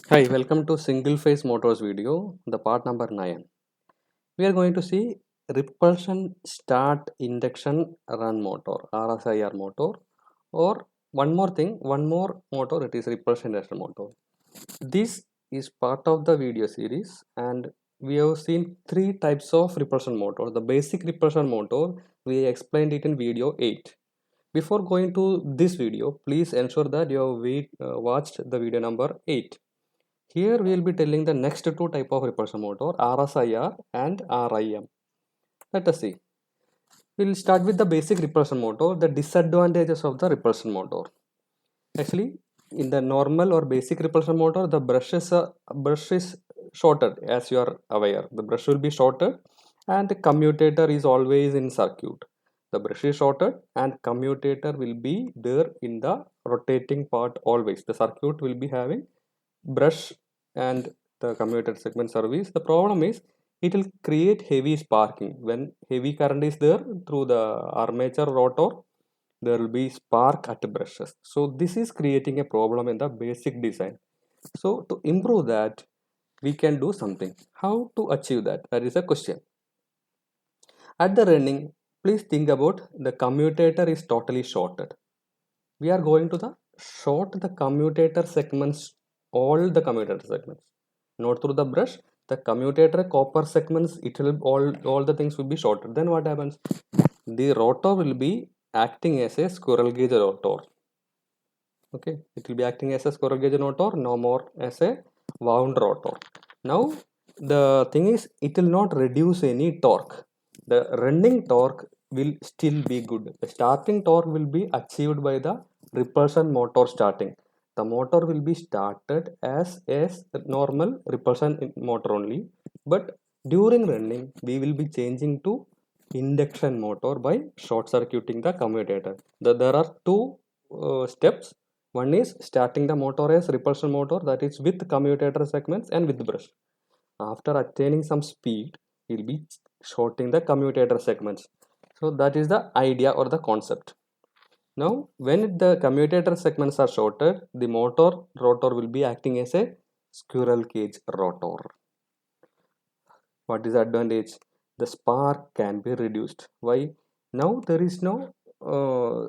Hi, welcome to single phase motors video, the part number 9. We are going to see repulsion start induction run motor, RSIR motor, or one more motor, it is repulsion induction motor. This is part of the video series and we have seen three types of repulsion motor. The basic repulsion motor, we explained it in video 8. Before going to this video, please ensure that you have watched the video number 8. Here we will be telling the next two type of repulsion motor, RSIR and RIM. Let us see. We will start with the basic repulsion motor, the disadvantages of the repulsion motor. Actually, in the normal or basic repulsion motor, the brush is shorted, as you are aware. The brush will be shorted and the commutator is always in circuit. The brush is shorted and commutator will be there in the rotating part always. The circuit will be having brush and the commutator segment service. The problem is it will create heavy sparking. When heavy current is there through the armature rotor, there will be spark at brushes. So this is creating a problem in the basic design. So to improve that, we can do something. How to achieve that? That is a question. At the running, please think about the commutator is totally shorted. We are going to the short the commutator segments, all the commutator segments, not through the brush. The commutator copper segments, it will all the things will be shorted. Then what happens? The rotor will be acting as a squirrel cage rotor. Okay, it will be acting as a squirrel cage rotor, no more as a wound rotor. Now the thing is, it will not reduce any torque. The running torque will still be good. The starting torque will be achieved by the repulsion motor starting. The motor will be started as a normal repulsion motor only, but during running we will be changing to induction motor by short circuiting the commutator. There are two steps. One is starting the motor as repulsion motor, that is with commutator segments and with brush. After attaining some speed, we'll be shorting the commutator segments. So that is the idea or the concept. Now, when the commutator segments are shorted, the motor rotor will be acting as a squirrel cage rotor. What is the advantage? The spark can be reduced. Why? Now there is no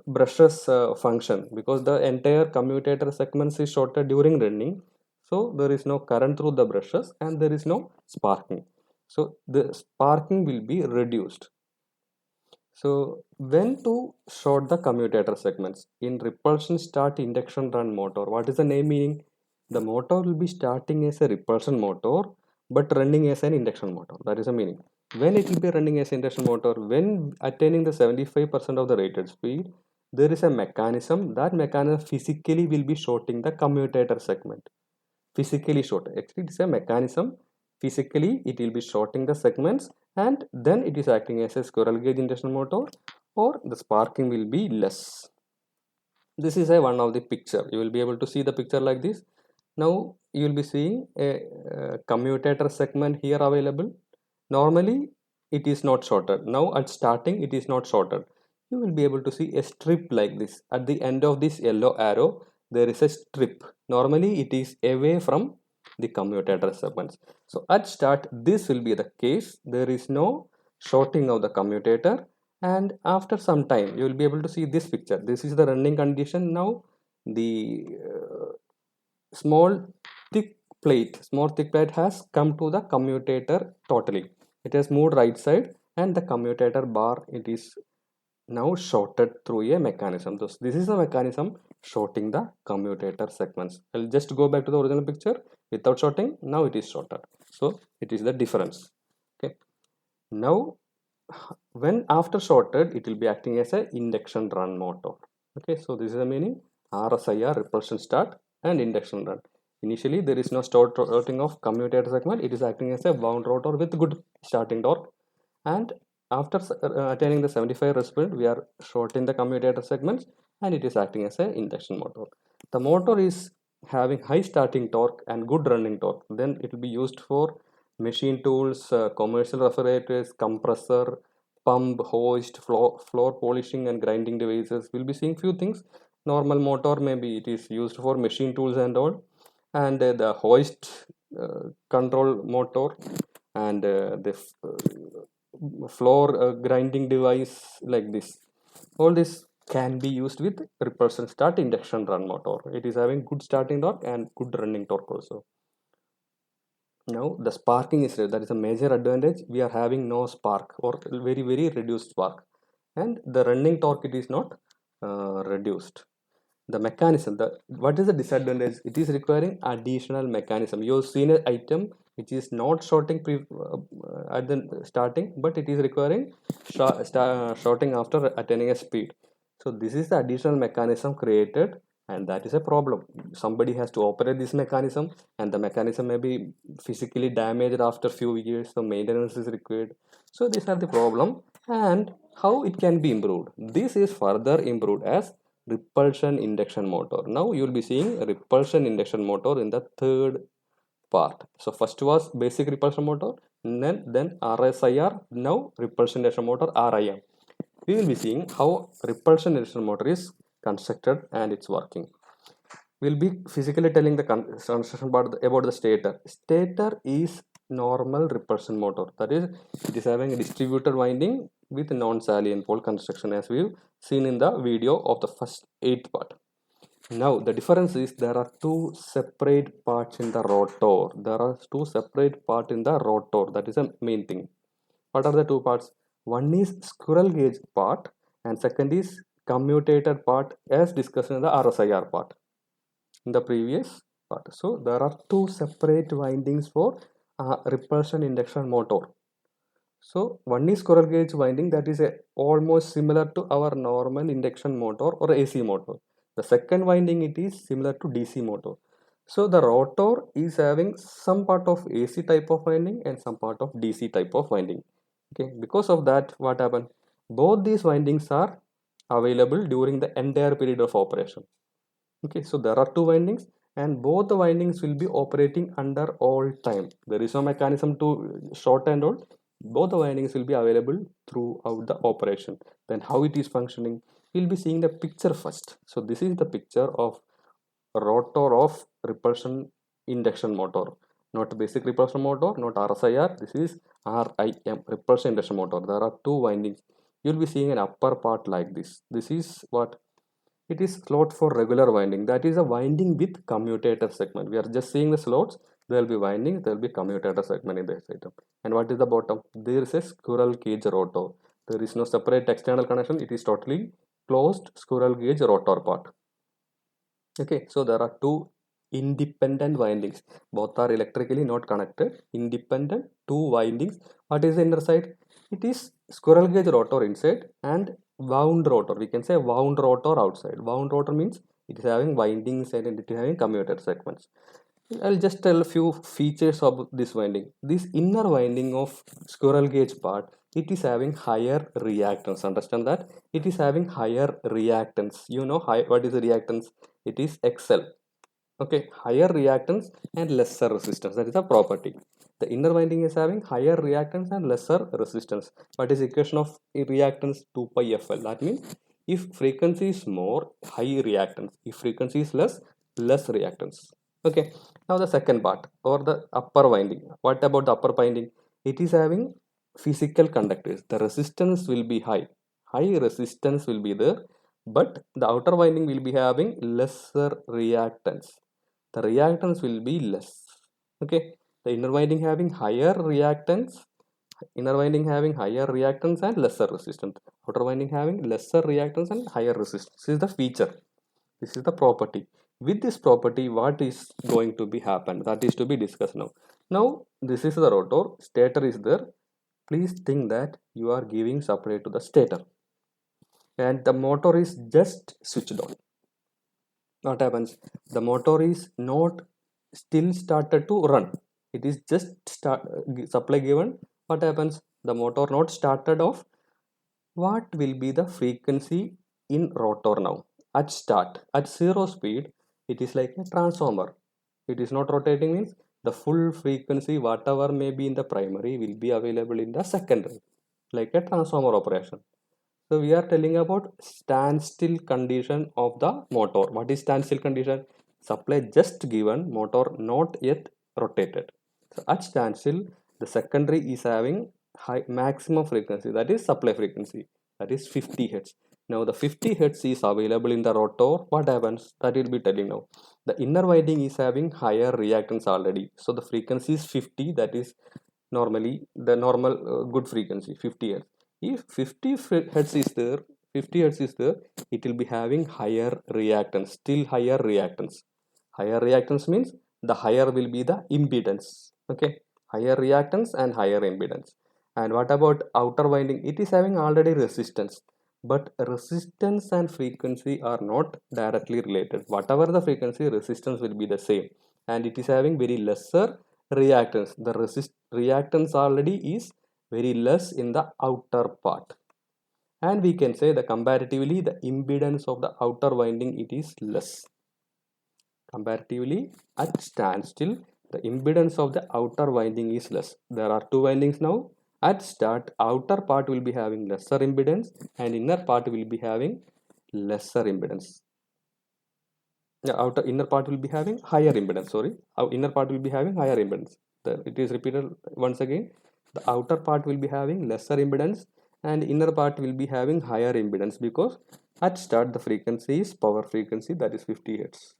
brushes function because the entire commutator segments is shorted during running. So there is no current through the brushes and there is no sparking. So the sparking will be reduced. So when to short the commutator segments? In repulsion start induction run motor, what is the name meaning? The motor will be starting as a repulsion motor but running as an induction motor. That is the meaning. When it will be running as induction motor, when attaining the 75% of the rated speed, there is a mechanism. That mechanism physically will be shorting the commutator segment. Physically short. Actually, it is a mechanism. Physically, it will be shorting the segments and then it is acting as a squirrel cage induction motor or the sparking will be less. This is a one of the picture. You will be able to see the picture like this. Now you will be seeing a commutator segment here available. Normally it is not shorted. Now at starting it is not shorted. You will be able to see a strip like this. At the end of this yellow arrow there is a strip. Normally it is away from the commutator segments. So at start this will be the case. There is no shorting of the commutator and after some time you will be able to see this picture. This is the running condition. Now the small small thick plate has come to the commutator totally. It has moved right side and the commutator bar it is now shorted through a mechanism. Thus, this is the mechanism shorting the commutator segments. I'll just go back to the original picture without shorting. Now it is shorted. So it is the difference. Okay. Now when after shorted it will be acting as a induction run motor. Okay. So this is the meaning RSIR repulsion start and induction run. Initially there is no starting of commutator segment. It is acting as a wound rotor with good starting torque and after attaining the 75 result, we are shorting the commutator segments and it is acting as an induction motor. The motor is having high starting torque and good running torque. Then it will be used for machine tools, commercial refrigerators, compressor, pump, hoist, floor polishing and grinding devices. We'll be seeing few things. Normal motor maybe it is used for machine tools and all. and the hoist control motor, and the floor grinding device like this. All this can be used with repulsion start induction run motor. It is having good starting torque and good running torque also. Now the sparking is there. That is a major advantage. We are having no spark or very reduced spark, and the running torque it is not reduced. The mechanism, what is the disadvantage? It is requiring additional mechanism. You've seen an item which is not shorting at the starting, but it is requiring shorting after attaining a speed. So this is the additional mechanism created, and that is a problem. Somebody has to operate this mechanism, and the mechanism may be physically damaged after few years, so maintenance is required. So these are the problem, and how it can be improved. This is further improved as repulsion induction motor. Now you will be seeing a repulsion induction motor in the third part. So first was basic repulsion motor, and then RSIR, now repulsion induction motor RIM. We will be seeing how repulsion induction motor is constructed and it's working. We'll be physically telling the construction part about the stator. Stator is normal repulsion motor. That is, it is having a distributed winding with non-salient pole construction, as we've seen in the video of the first 8th part. Now the difference is there are two separate parts in the rotor. There are two separate parts in the rotor. That is the main thing. What are the two parts? One is squirrel cage part, and second is commutator part, as discussed in the RSIR part in the previous part. So there are two separate windings for repulsion induction motor. So one is squirrel cage winding, that is almost similar to our normal induction motor or AC motor. The second winding it is similar to DC motor. So the rotor is having some part of AC type of winding and some part of DC type of winding. Okay, because of that, what happened? Both these windings are available during the entire period of operation. Okay, so there are two windings, and both the windings will be operating under all time. There is no mechanism to short and all. Both the windings will be available throughout the operation. Then how it is functioning, we'll be seeing the picture first. So this is the picture of rotor of repulsion induction motor, not basic repulsion motor, not RSIR. This is RIM, repulsion induction motor. There are two windings. You'll be seeing an upper part like this. This is what it is slot for regular winding. That is a winding with commutator segment. We are just seeing the slots. There will be winding. There will be commutator segment in this item. And what is the bottom? There is a squirrel cage rotor. There is no separate external connection. It is totally closed squirrel cage rotor part. Okay, so there are two independent windings. Both are electrically not connected. Independent two windings. What is the inner side? It is squirrel cage rotor inside and wound rotor. We can say wound rotor outside. Wound rotor means it is having windings and it is having commutator segments. I'll just tell a few features of this winding. This inner winding of squirrel cage part, it is having higher reactance. Understand that? It is having higher reactance. You know what is the reactance? It is XL. Okay, higher reactance and lesser resistance. That is a property. The inner winding is having higher reactance and lesser resistance. What is the equation of reactance? 2 pi FL. That means if frequency is more, high reactance. If frequency is less, less reactance. Okay, now the second part or the upper winding. What about the upper winding? It is having physical conductors. The resistance will be high. High resistance will be there, but the outer winding will be having lesser reactance. The reactance will be less. Okay, the inner winding having higher reactance, and lesser resistance. Outer winding having lesser reactance and higher resistance. This is the feature. This is the property. With this property, what is going to be happen? That is to be discussed now. Now this is the rotor. Stator is there. Please think that you are giving supply to the stator, and the motor is just switched on. What happens? The motor is not still started to run. It is just supply given. What happens? The motor not started off. What will be the frequency in rotor now? At start, at zero speed, it is like a transformer. It is not rotating means the full frequency whatever may be in the primary will be available in the secondary, like a transformer operation. So we are telling about standstill condition of the motor. What is standstill condition? supply just given, motor not yet rotated. So at standstill, the secondary is having high maximum frequency, that is supply frequency, that is 50 hertz. Now the 50 hertz is available in the rotor. What happens? That will be telling now. The inner winding is having higher reactance already. So the frequency is 50, that is normally the normal good frequency 50 hertz. If 50 hertz is there, 50 hertz is there, it will be having higher reactance, still higher reactance. Higher reactance means the higher will be the impedance. Okay, higher reactance and higher impedance. And what about outer winding? It is having already resistance, but resistance and frequency are not directly related. Whatever the frequency, resistance will be the same, and it is having very lesser reactance. The reactance already is very less in the outer part, and we can say that comparatively the impedance of the outer winding it is less. Comparatively at standstill, the impedance of the outer winding is less. There are two windings now. At start, outer part will be having lesser impedance and inner part will be having lesser impedance. The inner part will be having higher impedance. Sorry, our inner part will be having higher impedance. It is repeated once again. The outer part will be having lesser impedance and inner part will be having higher impedance because at start the frequency is power frequency, that is 50 hertz.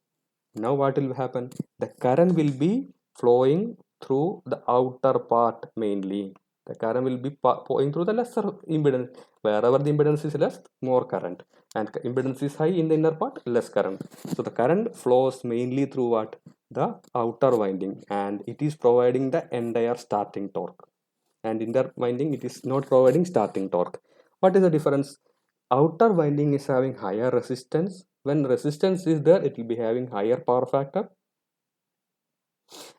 Now what will happen? The current will be flowing through the outer part mainly. The current will be flowing through the lesser impedance. Wherever the impedance is less, more current. And impedance is high in the inner part, less current. So the current flows mainly through what? The outer winding, and it is providing the entire starting torque. And inner winding, it is not providing starting torque. What is the difference? Outer winding is having higher resistance. When resistance is there, it will be having higher power factor,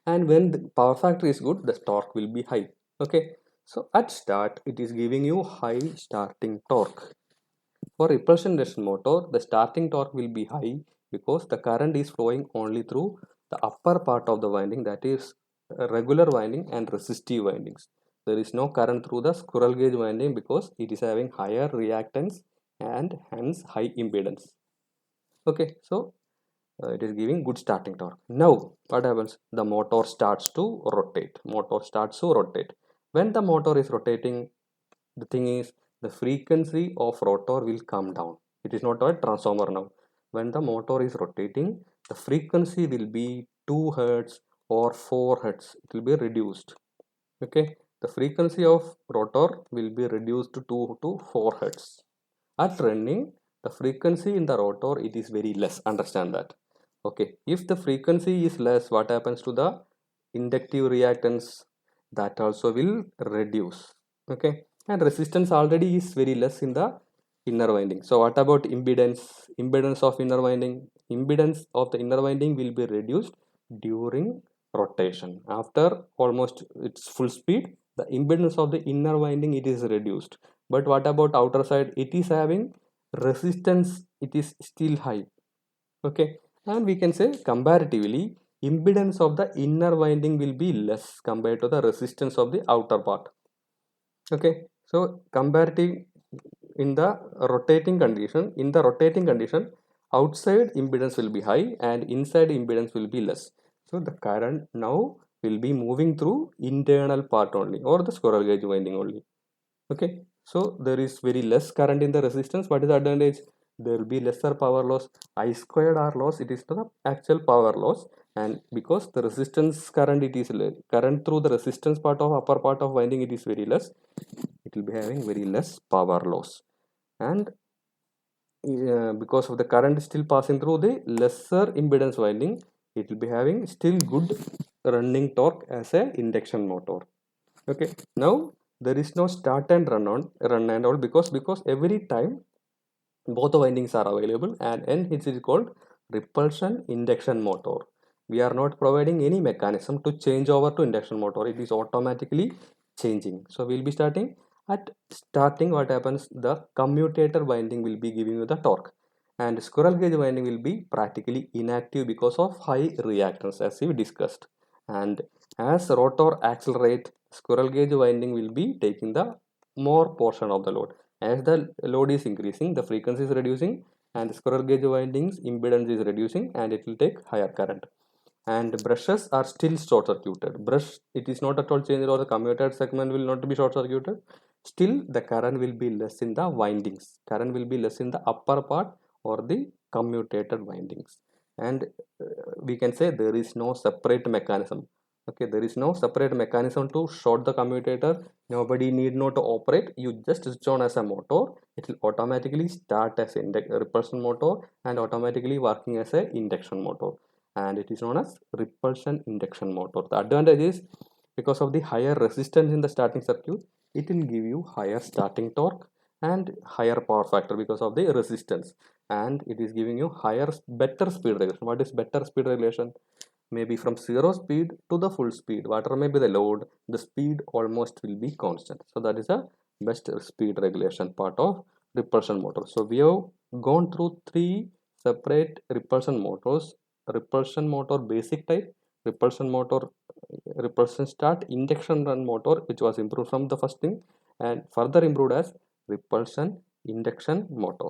and when the power factor is good, the torque will be high. Okay, so at start it is giving you high starting torque. For repulsion induction motor, the starting torque will be high because the current is flowing only through the upper part of the winding, that is regular winding and resistive windings. There is no current through the squirrel cage winding because it is having higher reactance and hence high impedance. Okay, so it is giving good starting torque. Now what happens? The motor starts to rotate. When the motor is rotating, the thing is the frequency of rotor will come down. It is not a transformer now. When the motor is rotating, the frequency will be 2 hertz or 4 hertz. It will be reduced. Okay, the frequency of rotor will be reduced to 2 to 4 hertz. At running, the frequency in the rotor it is very less. Understand that. Okay, if the frequency is less, what happens to the inductive reactance? That also will reduce. Okay, and resistance already is very less in the inner winding. So what about impedance? Impedance of inner winding? Impedance of the inner winding will be reduced during rotation. After almost its full speed, the impedance of the inner winding it is reduced. But what about outer side? It is having resistance, it is still high. Okay, and we can say comparatively impedance of the inner winding will be less compared to the resistance of the outer part. Okay, so comparative in the rotating condition, outside impedance will be high and inside impedance will be less. So the current now will be moving through internal part only or the squirrel cage winding only. Okay, so there is very less current in the resistance. What is the advantage? There will be lesser power loss. I squared R loss, it is the actual power loss, and because the resistance current it is current through the resistance part of upper part of winding it is very less, it will be having very less power loss. And because of the current still passing through the lesser impedance winding, it will be having still good running torque as a induction motor. Okay, now there is no start and run and all because every time both the windings are available, and it is called repulsion induction motor. We are not providing any mechanism to change over to induction motor, it is automatically changing. So we'll be starting at starting. What happens? The commutator winding will be giving you the torque, and squirrel cage winding will be practically inactive because of high reactance as we discussed. And as rotor accelerate, squirrel cage winding will be taking the more portion of the load. As the load is increasing, the frequency is reducing, and squirrel cage windings impedance is reducing and it will take higher current. And brushes are still short circuited. Brush, it is not at all changed, or the commutated segment will not be short circuited. Still the current will be less in the windings. Current will be less in the upper part or the commutated windings. And we can say there is no separate mechanism. Okay, there is no separate mechanism to short the commutator. Nobody need not to operate. You just switch on as a motor. It will automatically start as repulsion motor and automatically working as a induction motor, and it is known as repulsion induction motor. The advantage is, because of the higher resistance in the starting circuit, it will give you higher starting torque and higher power factor because of the resistance, and it is giving you higher, better speed regulation. What is better speed regulation? Maybe from zero speed to the full speed, whatever may be the load, the speed almost will be constant. So that is a best speed regulation part of repulsion motor. So we have gone through three separate repulsion motors: repulsion motor basic type, repulsion motor, repulsion start, induction run motor, which was improved from the first thing and further improved as repulsion induction motor.